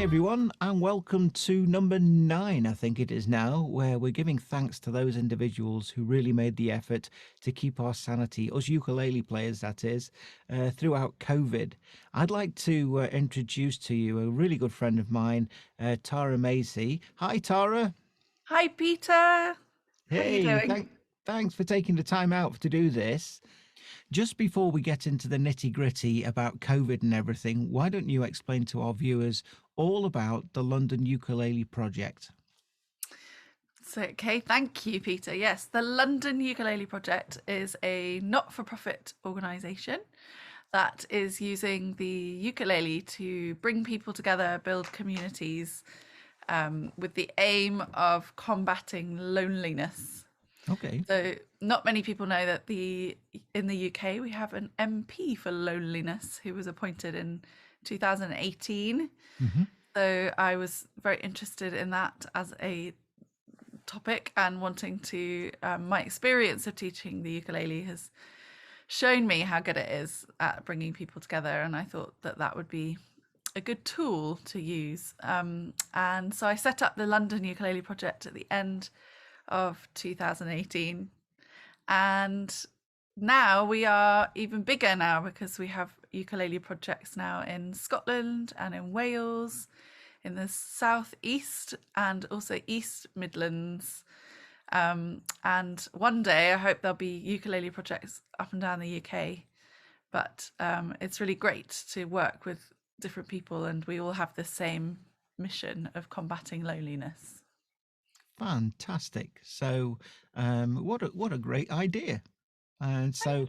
Hi, everyone, and welcome to number 9, I think it is now, where we're giving thanks to those individuals who really made the effort to keep our sanity, us ukulele players, that is, throughout COVID. I'd like to introduce to you a really good friend of mine, Tara Maysey. Hi, Tara. Hi, Peter. How you Hey, doing? thanks for taking the time out to do this. Just before we get into the nitty gritty about COVID and everything, why don't you explain to our viewers all about the London Ukulele Project? Okay, thank you, Peter. Yes, the London Ukulele Project is a not-for-profit organisation that is using the ukulele to bring people together, build communities, with the aim of combating loneliness. Okay. So, not many people know that in the UK we have an MP for loneliness who was appointed in 2018. Hmm. So I was very interested in that as a topic and wanting to. My experience of teaching the ukulele has shown me how good it is at bringing people together, and I thought that that would be a good tool to use. And so I set up the London Ukulele Project at the end of 2018, and now we are even bigger now because we have ukulele projects now in Scotland and in Wales, in the southeast and also East Midlands. And one day I hope there'll be ukulele projects up and down the UK. But it's really great to work with different people, and we all have the same mission of combating loneliness. Fantastic. So, what a great idea. And Thank so,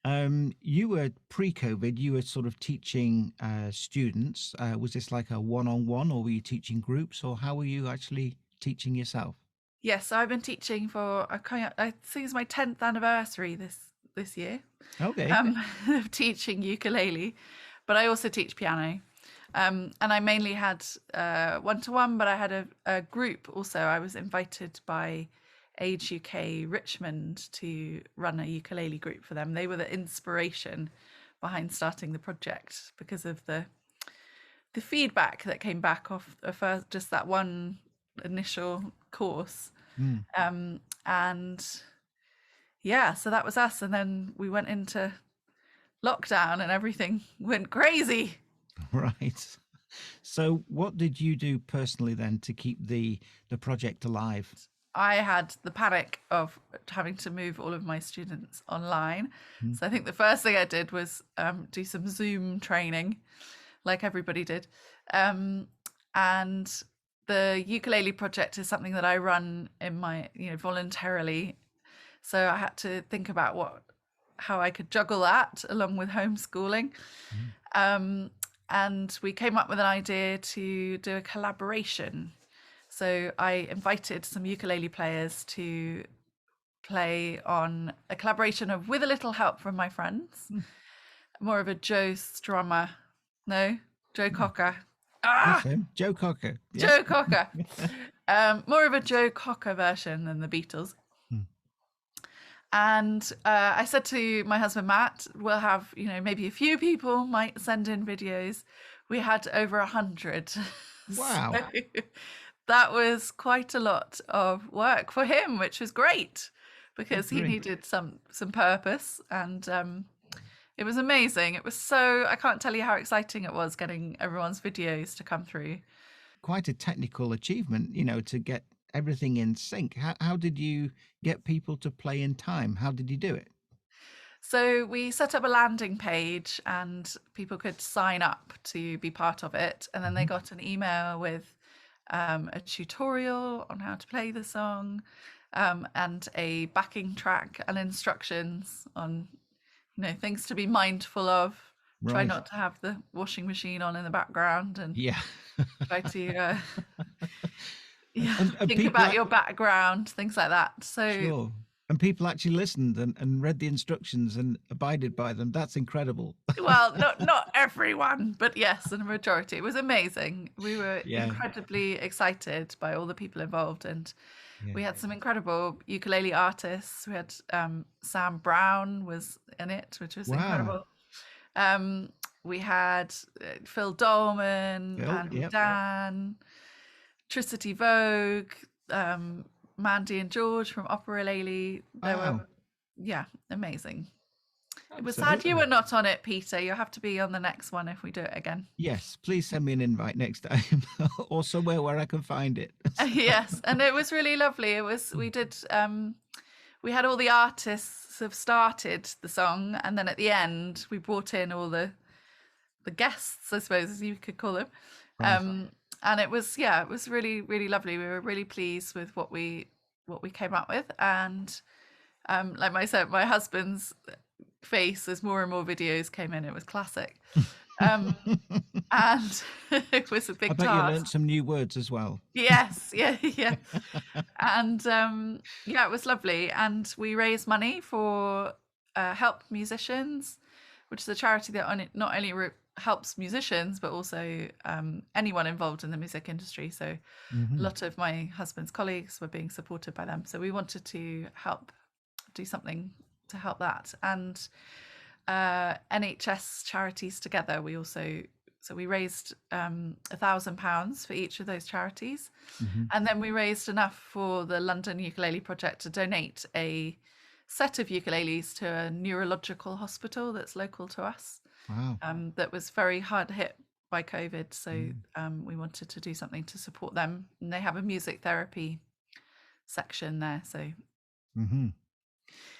you. you were pre-COVID. You were sort of teaching students. Was this like a one-on-one, or were you teaching groups, or how were you actually teaching yourself? Yes, so I've been teaching for I think it's my 10th anniversary this year, Okay. of teaching ukulele, but I also teach piano. And I mainly had one-to-one, but I had a group also. I was invited by Age UK Richmond to run a ukulele group for them. They were the inspiration behind starting the project because of the feedback that came back off first, just that one initial course. Mm, And yeah, so that was us. And then we went into lockdown and everything went crazy. right. So, what did you do personally then to keep the project alive? I had the panic of having to move all of my students online. Mm, So I think the first thing I did was do some Zoom training, like everybody did. Um, and the ukulele project is something that I run in my, voluntarily. So I had to think about how I could juggle that along with homeschooling. mm. Um, and we came up with an idea to do a collaboration. So I invited some ukulele players to play on a collaboration of With a Little Help from My Friends, Mm, more of a Joe Strummer, no, Joe mm. Cocker. That's Ah, him, Joe Cocker. Yes. Joe Cocker. More of a Joe Cocker version than the Beatles. Mm. And I said to my husband Matt, we'll have, maybe a few people might send in videos. We had over 100. So Wow. that was quite a lot of work for him, which was great because he Agree. needed some purpose. And it was amazing. It was so, I can't tell you how exciting it was getting everyone's videos to come through. Quite a technical achievement, to get everything in sync. How did you get people to play in time? How did you do it? So we set up a landing page and people could sign up to be part of it. And then they Hmm. got an email with a tutorial on how to play the song, and a backing track and instructions on, things to be mindful of. Try Right. not to have the washing machine on in the background, and Yeah. try to and, yeah, and, and think people about act your background, things like that. So sure. And people actually listened and read the instructions and abided by them. That's incredible. well, not everyone, but yes, and a majority. It was amazing. We were Yeah. incredibly excited by all the people involved, and Yeah. we had some incredible ukulele artists. We had Sam Brown was in it, which was Wow. incredible. Um, we had Phil Dolman Phil, and yep. Dan, Tricity Vogue, Mandy and George from Opera Lely. They Wow, were, yeah, amazing. It was sad you absolutely. were not on it, Peter. You'll have to be on the next one if we do it again. Yes, please send me an invite next time, or somewhere where I can find it. Yes, and it was really lovely. It was we had all the artists have started the song, and then at the end we brought in all the guests, I suppose, as you could call them. Right. And it was, yeah, it was really, really lovely. We were really pleased with what we came up with. And like I said, my husband's face as more and more videos came in, it was classic. Um, and it was a I big bet you learned task. some new words as well. Yes, yeah, yeah. And yeah, it was lovely. And we raised money for Help Musicians, which is a charity that not only helps musicians but also anyone involved in the music industry. So a Hmm. lot of my husband's colleagues were being supported by them. So we wanted to help do something to help that. And NHS charities together, we raised £1,000 for each of those charities, Hmm. and then we raised enough for the London Ukulele Project to donate a set of ukuleles to a neurological hospital that's local to us, Wow. that was very hard hit by COVID. So Mm. we wanted to do something to support them, and they have a music therapy section there. So Hmm.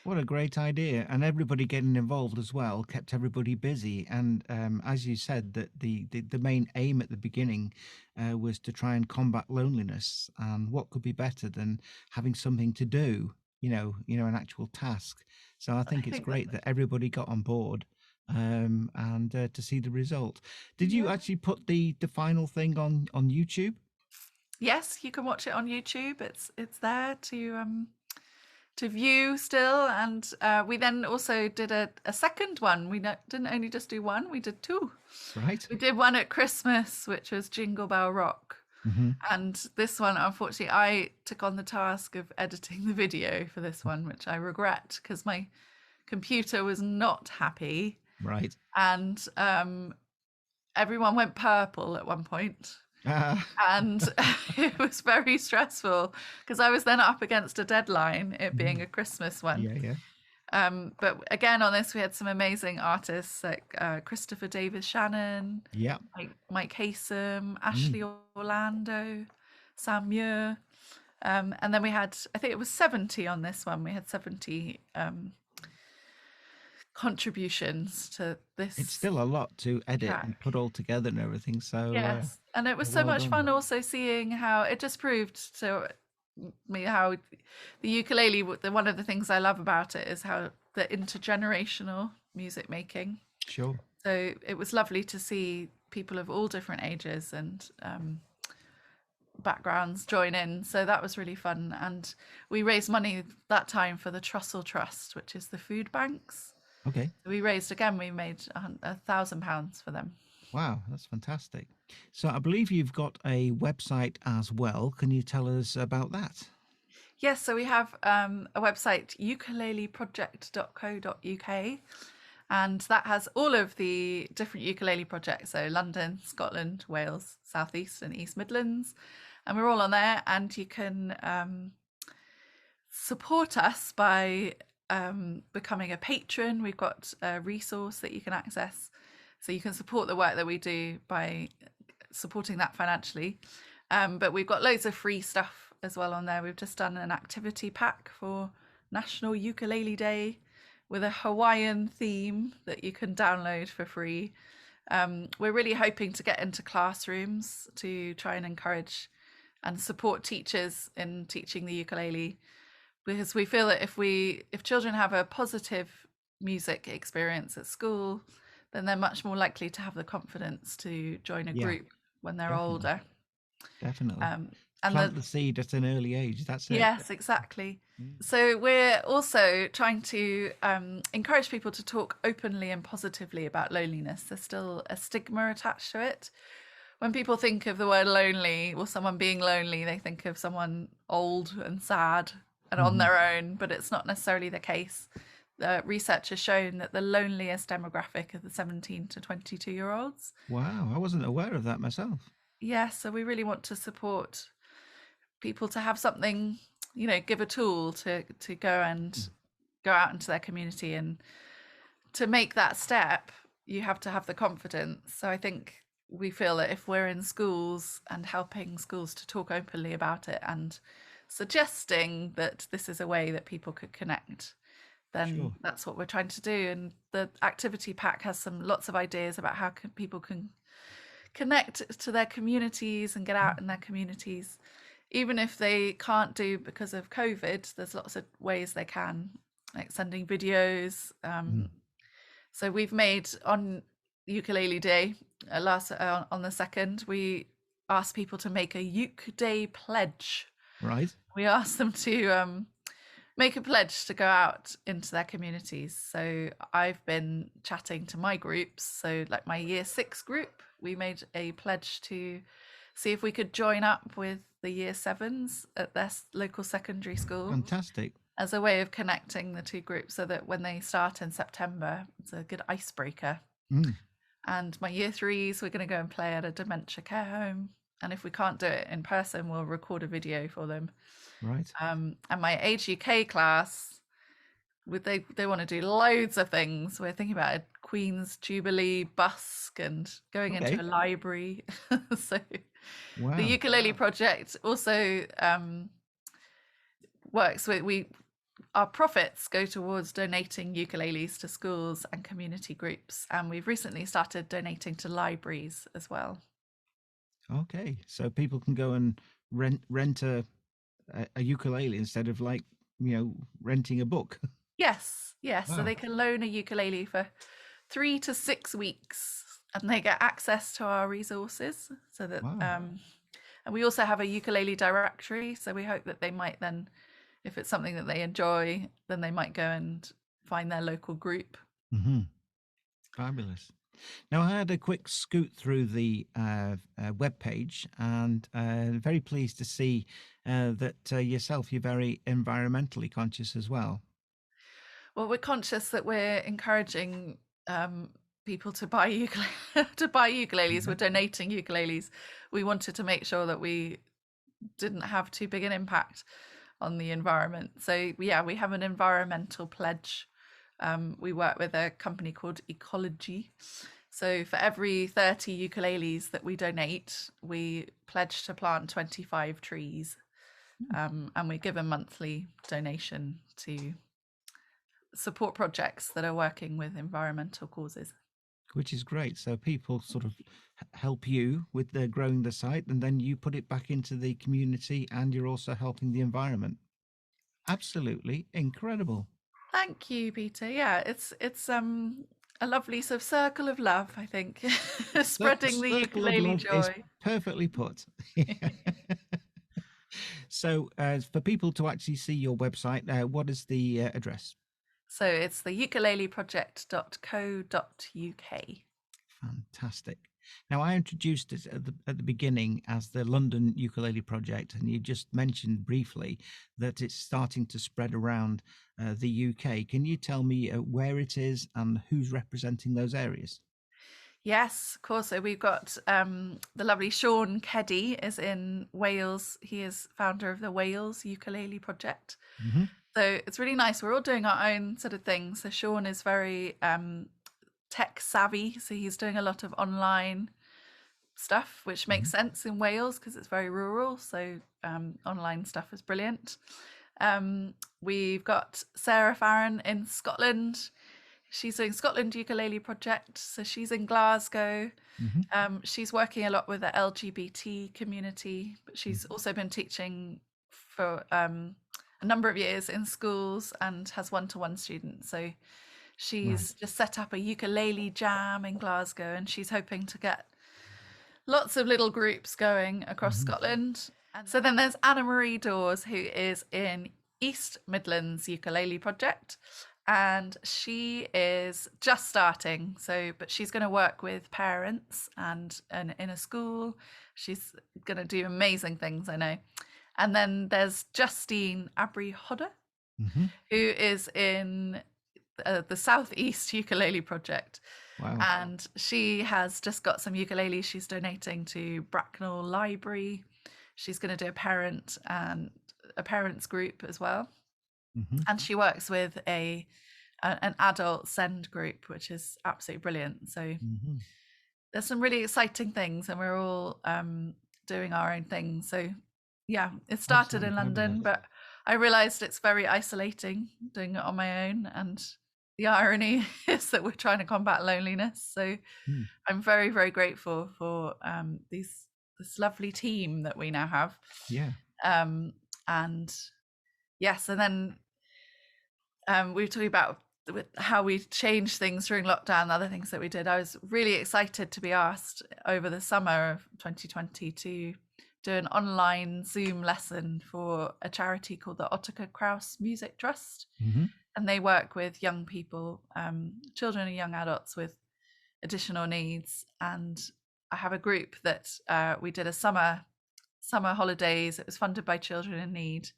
What a great idea. And everybody getting involved as well kept everybody busy. And as you said, that the main aim at the beginning was to try and combat loneliness. And what could be better than having something to do, an actual task. So I I think it's think that, great that everybody got on board, and to see the result. Did you yeah. actually put the final thing on YouTube? Yes, you can watch it on YouTube. It's there to view still. And we then also did a second one. We didn't only just do one, we did two. Right? We did one at Christmas, which was Jingle Bell Rock. Hmm. And this one, unfortunately, I took on the task of editing the video for this one, which I regret because my computer was not happy. Right. And everyone went purple at one point. Ah, And it was very stressful because I was then up against a deadline, it being mhm. a Christmas one. Yeah, yeah. But again, on this, we had some amazing artists like Christopher Davis Shannon, Yeah. Mike Haysom, Mm. Ashley Orlando, Sam Muir. And then we had, I think it was 70 on this one. We had 70 contributions to It's this still a lot to edit and track. put all together and everything. So, Yes, and it was so well much done. fun also seeing how it just proved to me how the ukulele, one of the things I love about it is how the intergenerational music making. Sure. So it was lovely to see people of all different ages and backgrounds join in. So that was really fun. And we raised money that time for the Trussell Trust, which is the food banks. Okay. We raised again, we made £1,000 for them. Wow, that's fantastic. So, I believe you've got a website as well. Can you tell us about that? Yes, so we have a website, ukuleleproject.co.uk, and that has all of the different ukulele projects. So London, Scotland, Wales, South East and East Midlands. And we're all on there, and you can support us by becoming a patron. We've got a resource that you can access. So you can support the work that we do by supporting that financially. But we've got loads of free stuff as well on there. We've just done an activity pack for National Ukulele Day with a Hawaiian theme that you can download for free. We're really hoping to get into classrooms to try and encourage and support teachers in teaching the ukulele, because we feel that if children have a positive music experience at school, then they're much more likely to have the confidence to join a Yeah, group when they're definitely. older. Definitely. Um, and Plant the the seed at an early age. That's it. Yes, exactly. Mm. So we're also trying to encourage people to talk openly and positively about loneliness. There's still a stigma attached to it. When people think of the word lonely or someone being lonely, they think of someone old and sad and on Mhm. their own, but it's not necessarily the case. research has shown that the loneliest demographic are the 17 to 22-year-olds. Wow, I wasn't aware of that myself. Yeah, so we really want to support people to have something, give a tool to go out into their community, and to make that step, you have to have the confidence. So I think we feel that if we're in schools and helping schools to talk openly about it and suggesting that this is a way that people could connect, then Sure. that's what we're trying to do. And the activity pack has lots of ideas about how people can connect to their communities and get out in their communities. Even if they can't do because of COVID, there's lots of ways they can, like sending videos. Mm. So we've made on Ukulele Day, on the 2nd, we asked people to make a Uke Day pledge. Right. We asked them to make a pledge to go out into their communities. So I've been chatting to my groups. So like my year 6 group, we made a pledge to see if we could join up with the year 7s at their local secondary school Fantastic. as a way of connecting the two groups, so that when they start in September, it's a good icebreaker. Mm. And my year 3s, we're going to go and play at a dementia care home. And if we can't do it in person, we'll record a video for them. Right. And my Age UK class, they want to do loads of things. We're thinking about a Queen's Jubilee busk and going Okay. into a library. So Wow. the Ukulele Project also works with our profits go towards donating ukuleles to schools and community groups, and we've recently started donating to libraries as well. Okay, so people can go and rent a ukulele instead of renting a book. Yes. So Wow. they can loan a ukulele for 3 to 6 weeks, and they get access to our resources. So that Wow. and we also have a ukulele directory. So we hope that they might then, if it's something that they enjoy, then they might go and find their local group. Mm-hmm. Fabulous. Now, I had a quick scoot through the web page, and very pleased to see that yourself, you're very environmentally conscious as well. Well, we're conscious that we're encouraging people to buy ukuleles. We're donating ukuleles. We wanted to make sure that we didn't have too big an impact on the environment. So yeah, we have an environmental pledge. We work with a company called Ecology. So for every 30 ukuleles that we donate, we pledge to plant 25 trees. And we give a monthly donation to support projects that are working with environmental causes. Which is great. So people sort of help you with the growing the site, and then you put it back into the community, and you're also helping the environment. Absolutely incredible. Thank you, Peter. Yeah, it's a lovely sort of circle of love, I think. Spreading the Circle of ukulele love is joy. perfectly put. So, for people to actually see your website, what is the address? So it's the ukuleleproject.co.uk. Fantastic. Now, I introduced it at the beginning as the London Ukulele Project, and you just mentioned briefly that it's starting to spread around the UK. Can you tell me where it is and who's representing those areas? Yes, of course. So we've got the lovely Sean Keddy is in Wales. He is founder of the Wales Ukulele Project. Mm-hmm. So it's really nice. We're all doing our own sort of thing. So Sean is very tech savvy. So he's doing a lot of online stuff, which makes sense in Wales because it's very rural. So online stuff is brilliant. We've got Sarah Farron in Scotland. She's doing Scotland Ukulele Project. So she's in Glasgow. Mm-hmm. She's working a lot with the LGBT community, but she's also been teaching for a number of years in schools and has one-to-one students. So she's just set up a ukulele jam in Glasgow, and she's hoping to get lots of little groups going across Scotland. And so then there's Anna Marie Dawes, who is in East Midlands Ukulele Project, and she is just starting. But she's going to work with parents and in a school. She's going to do amazing things, I know. And then there's Justine Abry Hodder, who is in the Southeast Ukulele Project. Wow. And she has just got some ukuleles she's donating to Bracknell Library. She's going to do a parents group as well. And she works with an adult send group, which is absolutely brilliant. So there's some really exciting things, and we're all doing our own thing. So yeah, it started in London, but I realized it's very isolating doing it on my own, and the irony is that we're trying to combat loneliness. So I'm very, very grateful for this lovely team that we now have. Yeah. And yes, and then we were talking about how we changed things during lockdown, the other things that we did. I was really excited to be asked over the summer of 2020 to do an online Zoom lesson for a charity called the Ottokar Kraus Music Trust. And they work with young people, children and young adults with additional needs. And I have a group that we did a summer holidays. It was funded by Children in Need.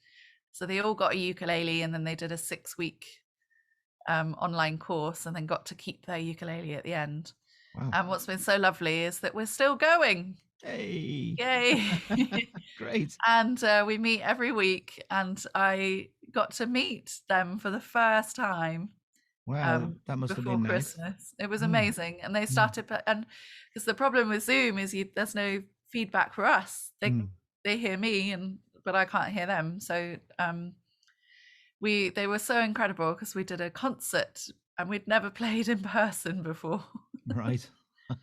So they all got a ukulele, and then they did a 6-week online course, and then got to keep their ukulele at the end. Wow. And what's been so lovely is that we're still going. Hey. Yay. Great. And we meet every week, and I got to meet them for the first time. Wow, that must have been nice. Christmas. It was amazing. And they started, and because the problem with Zoom is there's no feedback for us. They hear me, but I can't hear them. So they were so incredible, because we did a concert, and we'd never played in person before. Right.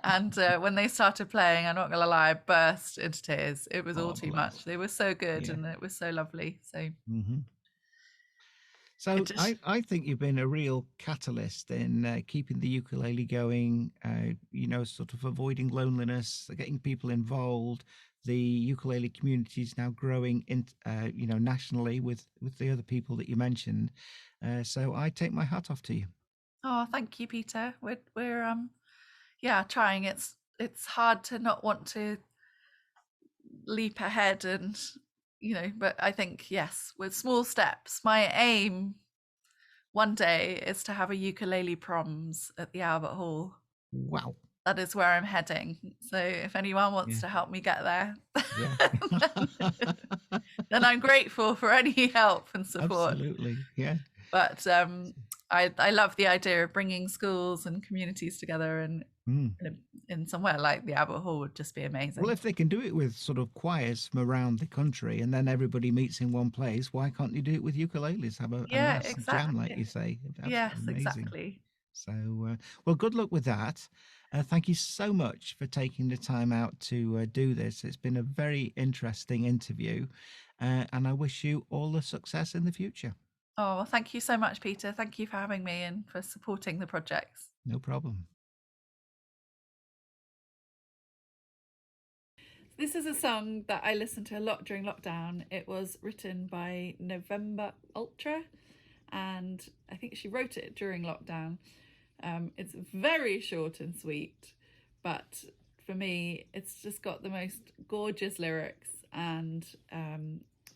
And when they started playing, I'm not gonna lie, I burst into tears. It was all too much. They were so good, and it was so lovely. So So I think you've been a real catalyst in keeping the ukulele going, sort of avoiding loneliness, getting people involved. The ukulele community is now growing nationally with the other people that you mentioned. So I take my hat off to you. Oh, thank you, Peter. We're trying. It's hard to not want to leap ahead, and but I think, yes, with small steps. My aim one day is to have a ukulele proms at the Albert Hall. Wow. That is where I'm heading. So if anyone wants to help me get there, then I'm grateful for any help and support. Absolutely, yeah. But I love the idea of bringing schools and communities together, and in somewhere like the Albert Hall would just be amazing. Well, if they can do it with sort of choirs from around the country, and then everybody meets in one place, why can't you do it with ukuleles? Have a nice jam, like you say. Yes, amazing. exactly. So, well, good luck with that. Thank you so much for taking the time out to do this. It's been a very interesting interview, and I wish you all the success in the future. Oh, well, thank you so much, Peter. Thank you for having me and for supporting the projects. No problem. This is a song that I listened to a lot during lockdown. It was written by November Ultra, and I think she wrote it during lockdown. It's very short and sweet, but for me, it's just got the most gorgeous lyrics. And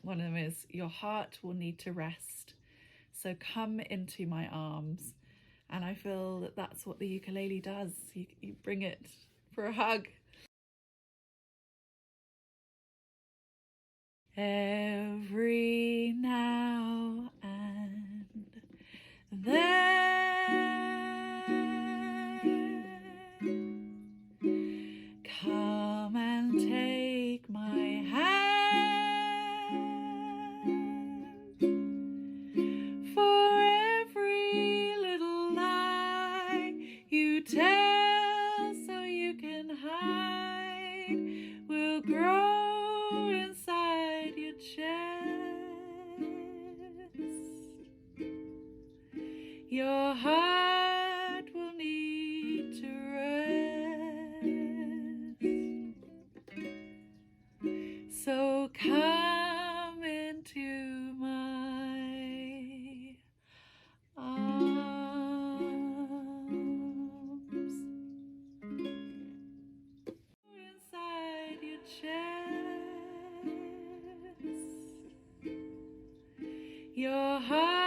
one of them is, "Your heart will need to rest, so come into my arms." And I feel that that's what the ukulele does. You bring it for a hug. Every now and then, come and take my hand. For every little lie you tell so you can hide will grow inside your chest. Your heart will need to rest. So come into my arms. Inside your chest. Your heart